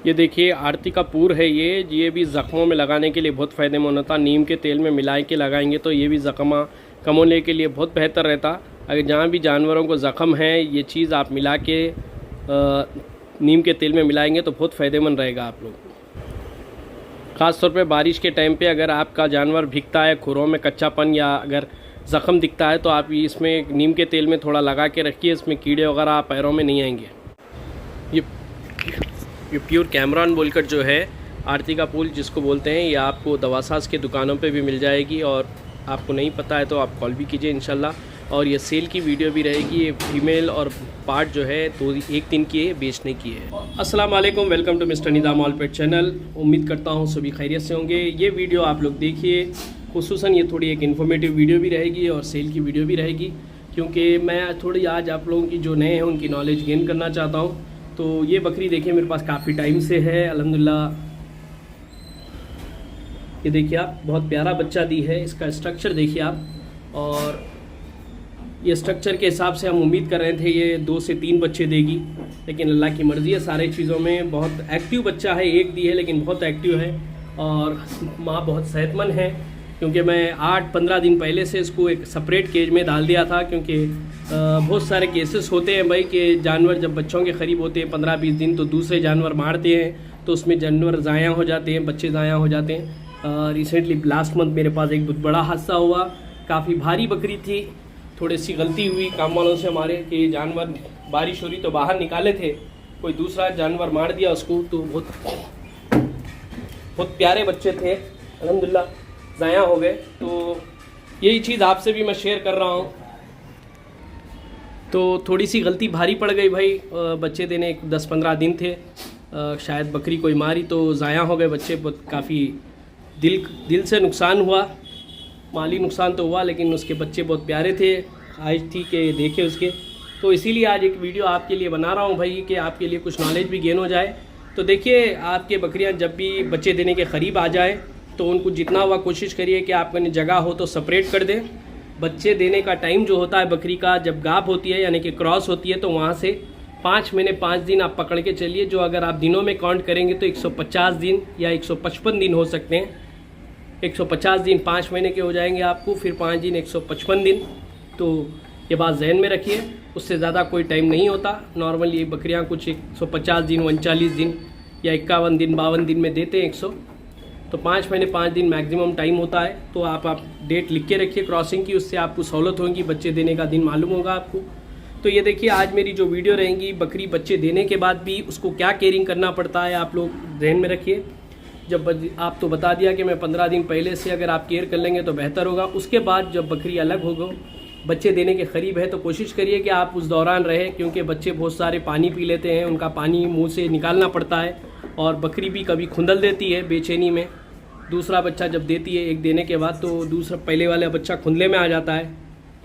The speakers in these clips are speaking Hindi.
ये देखिए आरती का पूर है। ये भी ज़ख्मों में लगाने के लिए बहुत फ़ायदेमंद होता। नीम के तेल में मिला के लगाएंगे तो ये भी ज़ख्म कम होने के लिए बहुत बेहतर रहता। अगर जहाँ भी जानवरों को ज़ख्म है ये चीज़ आप मिला के नीम के तेल में मिलाएंगे तो बहुत फ़ायदेमंद रहेगा आप लोग। ख़ास तौर पे बारिश के टाइम पे अगर आपका जानवर भीगता है, खुरों में कच्चापन या अगर ज़ख्म दिखता है तो आप इसमें नीम के तेल में थोड़ा लगा के रखिए। इसमें कीड़े वगैरह पैरों में नहीं आएंगे। ये प्योर कैमरॉन बोलकर जो है आरती का फूल जिसको बोलते हैं, ये आपको दवासाज के दुकानों पे भी मिल जाएगी। और आपको नहीं पता है तो आप कॉल भी कीजिए इंशाल्लाह। और ये सेल की वीडियो भी रहेगी। ये फीमेल और पार्ट जो है तो एक दिन की है, बेचने की है। अस्सलाम वालेकुम, welcome to mister Nizam all pet channel. उम्मीद करता हूँ सभी खैरियत से होंगे। ये वीडियो आप लोग देखिए, खुसूसन ये थोड़ी एक इन्फॉर्मेटिव वीडियो भी रहेगी और सेल की वीडियो भी रहेगी, क्योंकि मैं थोड़ी आज आप लोगों की जो नए हैं उनकी नॉलेज गेन करना चाहता हूँ। तो ये बकरी देखिए मेरे पास काफ़ी टाइम से है अल्हम्दुलिल्लाह। ये देखिए आप, बहुत प्यारा बच्चा दी है। इसका स्ट्रक्चर देखिए आप, और ये स्ट्रक्चर के हिसाब से हम उम्मीद कर रहे थे ये 2 से 3 बच्चे देगी, लेकिन अल्लाह की मर्ज़ी है। सारे चीज़ों में बहुत एक्टिव बच्चा है, एक दी है लेकिन बहुत एक्टिव है। और माँ बहुत सेहतमंद है, क्योंकि मैं 8-15 दिन पहले से इसको एक सेपरेट केज में डाल दिया था। क्योंकि बहुत सारे केसेस होते हैं भाई कि जानवर जब बच्चों के करीब होते हैं 15-20 दिन तो दूसरे जानवर मारते हैं, तो उसमें जानवर ज़ाया हो जाते हैं, बच्चे ज़ाया हो जाते हैं। रिसेंटली लास्ट मंथ मेरे पास एक बहुत बड़ा हादसा हुआ। काफ़ी भारी बकरी थी, थोड़ी सी गलती हुई काम वालों से हमारे कि जानवर बारिश हो रही तो बाहर निकाले थे, कोई दूसरा जानवर मार दिया उसको। तो बहुत प्यारे बच्चे थे, अल्हम्दुलिल्लाह ज़ाया हो गए। तो यही चीज़ आपसे भी मैं शेयर कर रहा हूँ। तो थोड़ी सी गलती भारी पड़ गई भाई, बच्चे देने 10-15 दिन थे, शायद बकरी कोई मारी तो ज़ाया हो गए बच्चे। बहुत काफ़ी दिल से नुकसान हुआ, माली नुकसान तो हुआ, लेकिन उसके बच्चे बहुत प्यारे थे, ख्वाहिश थी कि देखे उसके। तो इसीलिए आज एक वीडियो आपके लिए बना रहा हूँ भाई, कि आपके लिए कुछ नॉलेज भी गेन हो जाए। तो देखिए, आपके बकरियाँ जब भी बच्चे देने के करीब आ जाए तो उनको जितना हुआ कोशिश करिए कि आपके जगह हो तो सेपरेट कर दें। बच्चे देने का टाइम जो होता है बकरी का, जब गाप होती है यानी कि क्रॉस होती है, तो वहाँ से 5 महीने 5 दिन आप पकड़ के चलिए। जो अगर आप दिनों में काउंट करेंगे तो 150 दिन या 155 दिन हो सकते हैं। 150 दिन 5 महीने के हो जाएंगे आपको, फिर 5 दिन 155 दिन। तो ये बात जहन में रखिए, उससे ज़्यादा कोई टाइम नहीं होता। नॉर्मली ये बकरियाँ कुछ 150 दिन, 39 दिन या 51 दिन, 52 दिन में देते हैं 100। तो 5 महीने 5 दिन मैक्सिमम टाइम होता है। तो आप डेट लिख के रखिए क्रॉसिंग की, उससे आपको सहूलत होगी, बच्चे देने का दिन मालूम होगा आपको। तो ये देखिए, आज मेरी जो वीडियो रहेंगी, बकरी बच्चे देने के बाद भी उसको क्या केयरिंग करना पड़ता है आप लोग ध्यान में रखिए। जब आप तो बता दिया कि मैं 15 दिन पहले से अगर आप केयर कर लेंगे तो बेहतर होगा। उसके बाद जब बकरी अलग होगा, बच्चे देने के करीब है, तो कोशिश करिए कि आप उस दौरान रहे, क्योंकि बच्चे बहुत सारे पानी पी लेते हैं, उनका पानी मुंह से निकालना पड़ता है। और बकरी भी कभी खुंदल देती है बेचैनी में। दूसरा बच्चा जब देती है एक देने के बाद, तो दूसरा पहले वाला बच्चा खुंदले में आ जाता है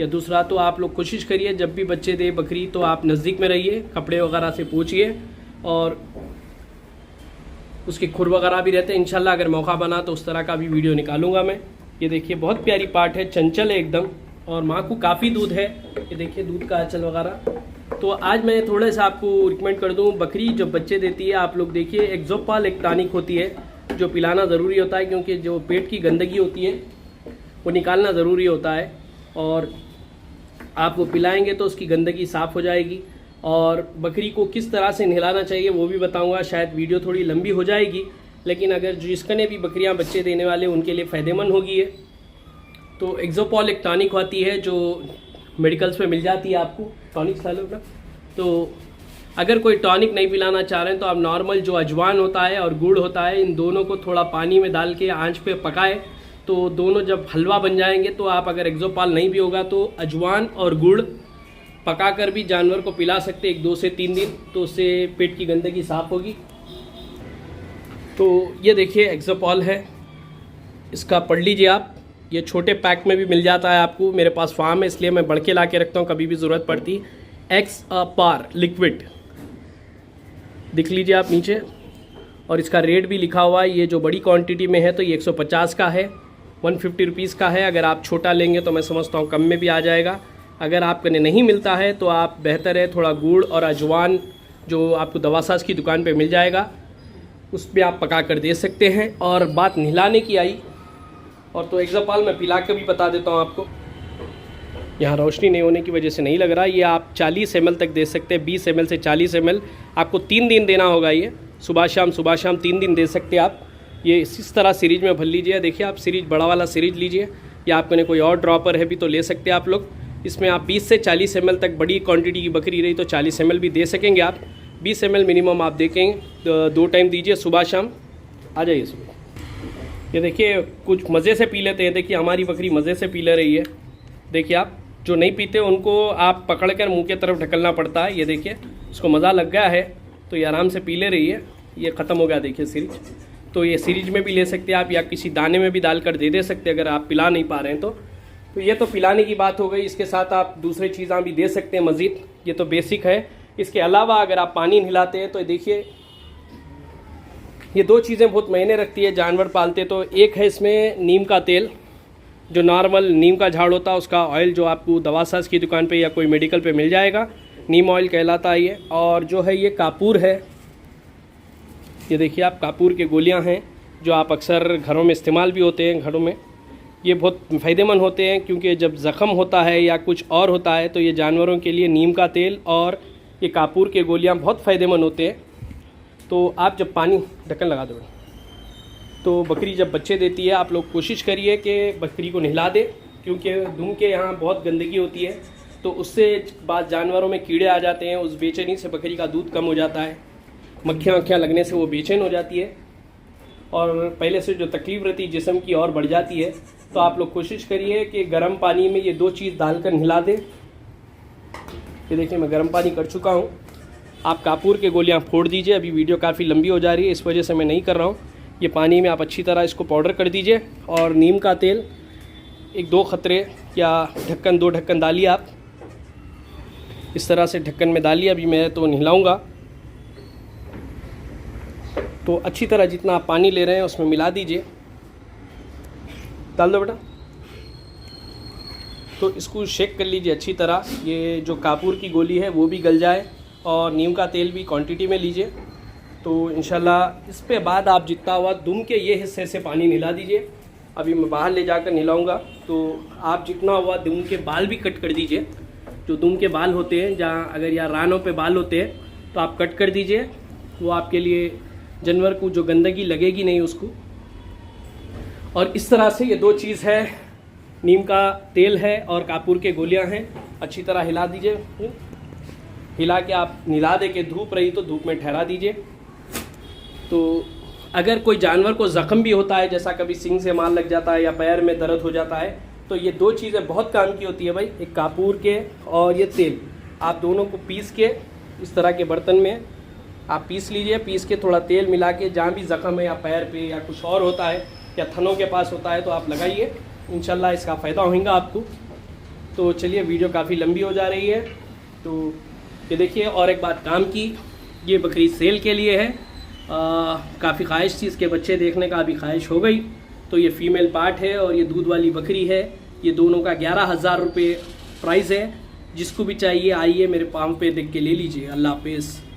या दूसरा। तो आप लोग कोशिश करिए जब भी बच्चे दे बकरी तो आप नज़दीक में रहिए, कपड़े वगैरह से पोंछिए, और उसके खुर वगैरह भी रहते हैं। इंशाल्लाह अगर मौका बना तो उस तरह का भी वीडियो निकालूंगा मैं। ये देखिए, बहुत प्यारी पार्ट है, चंचल है एकदम, और माँ को काफ़ी दूध है। ये देखिए दूध का आंचल वगैरह। तो आज मैं थोड़ा सा आपको रिकमेंड कर दूँ, बकरी जब बच्चे देती है आप लोग देखिए, एक्सोपाल एक टॉनिक होती है जो पिलाना ज़रूरी होता है, क्योंकि जो पेट की गंदगी होती है वो निकालना ज़रूरी होता है। और आप वो पिलाएंगे तो उसकी गंदगी साफ़ हो जाएगी। और बकरी को किस तरह से नहलाना चाहिए वो भी बताऊंगा। शायद वीडियो थोड़ी लंबी हो जाएगी, लेकिन अगर जिसकने भी बकरियां बच्चे देने वाले उनके लिए फ़ायदेमंद होगी ये। तो एक्सोपॉल एक टॉनिक होती है जो मेडिकल्स में मिल जाती है आपको, टॉनिक खा लो ना। तो अगर कोई टॉनिक नहीं पिलाना चाह रहे हैं तो आप नॉर्मल जो अजवान होता है और गुड़ होता है, इन दोनों को थोड़ा पानी में डाल के आंच पे पकाए, तो दोनों जब हलवा बन जाएंगे तो आप अगर एक्सोपाल नहीं भी होगा तो अजवान और गुड़ पका कर भी जानवर को पिला सकते 1-2 से 3 दिन, तो उससे पेट की गंदगी साफ़ होगी। तो ये देखिए एक्सोपाल है, इसका पढ़ लीजिए आप। ये छोटे पैक में भी मिल जाता है आपको, मेरे पास फार्म है इसलिए मैं बढ़ के ला के रखता हूँ, कभी भी ज़रूरत पड़ती। एक्सपार लिक्विड दिख लीजिए आप नीचे, और इसका रेट भी लिखा हुआ है। ये जो बड़ी क्वांटिटी में है तो ये 150 का है, 150 रुपीज़ का है। अगर आप छोटा लेंगे तो मैं समझता हूँ कम में भी आ जाएगा। अगर आपको नहीं मिलता है तो आप बेहतर है थोड़ा गुड़ और अजवान जो आपको दवासाज की दुकान पे मिल जाएगा, उस पर आप पका कर दे सकते हैं। और बात नहलाने की आई, और तो एग्जाम्पल मैं पिला के भी बता देता हूँ आपको। यहाँ रोशनी नहीं होने की वजह से नहीं लग रहा। ये आप 40 ml तक दे सकते हैं, 20 ml से 40 ml। आपको 3 दिन देना होगा, ये सुबह शाम 3 दिन दे सकते हैं आप। ये इस तरह सीरीज में भर लीजिए। देखिए आप सीरीज बड़ा वाला सीरीज लीजिए, या आपके कोई और ड्रॉपर है भी तो ले सकते हैं आप लोग। इसमें आप 20 से 40 ml तक, बड़ी क्वांटिटी की बकरी रही तो 40 ml भी दे सकेंगे आप। 20 ml मिनिमम आप देखेंगे, 2 टाइम दीजिए, सुबह शाम। आ जाइए सुबह। ये देखिए कुछ मज़े से पी लेते हैं। देखिए हमारी बकरी मज़े से पी ले रही है। देखिए आप जो नहीं पीते उनको आप पकड़ कर मुँह के तरफ ढकलना पड़ता है। ये देखिए उसको मज़ा लग गया है तो ये आराम से पी ले रही है। ये ख़त्म हो गया देखिए सीरीज। तो ये सीरीज में भी ले सकते हैं आप, या किसी दाने में भी डालकर दे सकते हैं अगर आप पिला नहीं पा रहे हैं तो ये तो पिलाने की बात हो गई। इसके साथ आप दूसरी चीज़ें भी दे सकते हैं मज़ीद, ये तो बेसिक है। इसके अलावा अगर आप पानी नहलाते हैं तो देखिए ये 2 चीज़ें बहुत मायने रखती है जानवर पालते। तो एक है इसमें नीम का तेल, जो नॉर्मल नीम का झाड़ होता है उसका ऑयल, जो आपको दवा साज की दुकान पे या कोई मेडिकल पे मिल जाएगा, नीम ऑयल कहलाता है ये। और जो है ये कापूर है। ये देखिए आप कापूर के गोलियां हैं जो आप अक्सर घरों में इस्तेमाल भी होते हैं घरों में। ये बहुत फ़ायदेमंद होते हैं क्योंकि जब ज़ख़म होता है या कुछ और होता है तो ये जानवरों के लिए नीम का तेल और ये कापूर के गोलियां बहुत फ़ायदेमंद होते हैं। तो आप जब पानी, ढक्कन लगा दो, तो बकरी जब बच्चे देती है आप लोग कोशिश करिए कि बकरी को नहला दे, क्योंकि दुम के यहाँ बहुत गंदगी होती है तो उससे बाद जानवरों में कीड़े आ जाते हैं। उस बेचैनी से बकरी का दूध कम हो जाता है, मक्खियाँ लगने से वो बेचैन हो जाती है और पहले से जो तकलीफ़ रहती है जिस्म की और बढ़ जाती है। तो आप लोग कोशिश करिए कि गर्म पानी में ये 2 चीज़ डालकर नहला दें। ये देखिए मैं गर्म पानी कर चुका हूँ। आप कापूर के गोलियाँ फोड़ दीजिए। अभी वीडियो काफ़ी लंबी हो जा रही है इस वजह से मैं नहीं कर रहा हूँ। ये पानी में आप अच्छी तरह इसको पाउडर कर दीजिए और नीम का तेल 1-2 खतरे या ढक्कन 2 ढक्कन डालिए। आप इस तरह से ढक्कन में डालिए। अभी मैं तो नहलाऊँगा तो अच्छी तरह जितना आप पानी ले रहे हैं उसमें मिला दीजिए। डाल दो बेटा। तो इसको शेक कर लीजिए अच्छी तरह। ये जो कापूर की गोली है वो भी गल जाए और नीम का तेल भी क्वांटिटी में लीजिए। तो इंशाल्लाह इस पे बाद आप जितना हुआ दुम के ये हिस्से से पानी नहला दीजिए। अभी मैं बाहर ले जाकर नहलाऊँगा। तो आप जितना हुआ दुम के बाल भी कट कर दीजिए। जो दुम के बाल होते हैं, जहाँ अगर यहाँ रानों पे बाल होते हैं तो आप कट कर दीजिए। वो आपके लिए जानवर को जो गंदगी लगेगी नहीं उसको। और इस तरह से ये 2 चीज़ है, नीम का तेल है और कापूर के गोलियां हैं। अच्छी तरह हिला दीजिए। हिला के आप नहला दे के धूप रही तो धूप में ठहरा दीजिए। तो अगर कोई जानवर को ज़ख़म भी होता है, जैसा कभी सींग से मार लग जाता है या पैर में दर्द हो जाता है, तो ये 2 चीज़ें बहुत काम की होती है भाई। एक कापूर के और ये तेल, आप दोनों को पीस के इस तरह के बर्तन में आप पीस लीजिए। पीस के थोड़ा तेल मिला के जहाँ भी ज़ख़म है या पैर पे या कुछ और होता है या थनों के पास होता है तो आप लगाइए। इंशाल्लाह इसका फ़ायदा होगा आपको। तो चलिए वीडियो काफ़ी लंबी हो जा रही है। तो ये देखिए और एक बात काम की, ये बकरी सेल के लिए है। काफ़ी ख्वाहिश थी इसके बच्चे देखने का, अभी ख्वाहिश हो गई। तो ये फ़ीमेल पार्ट है और ये दूध वाली बकरी है। ये दोनों का 11,000 रुपये प्राइस है। जिसको भी चाहिए आइए मेरे पाम पे देख के ले लीजिए। अल्लाह हाफ़िज़।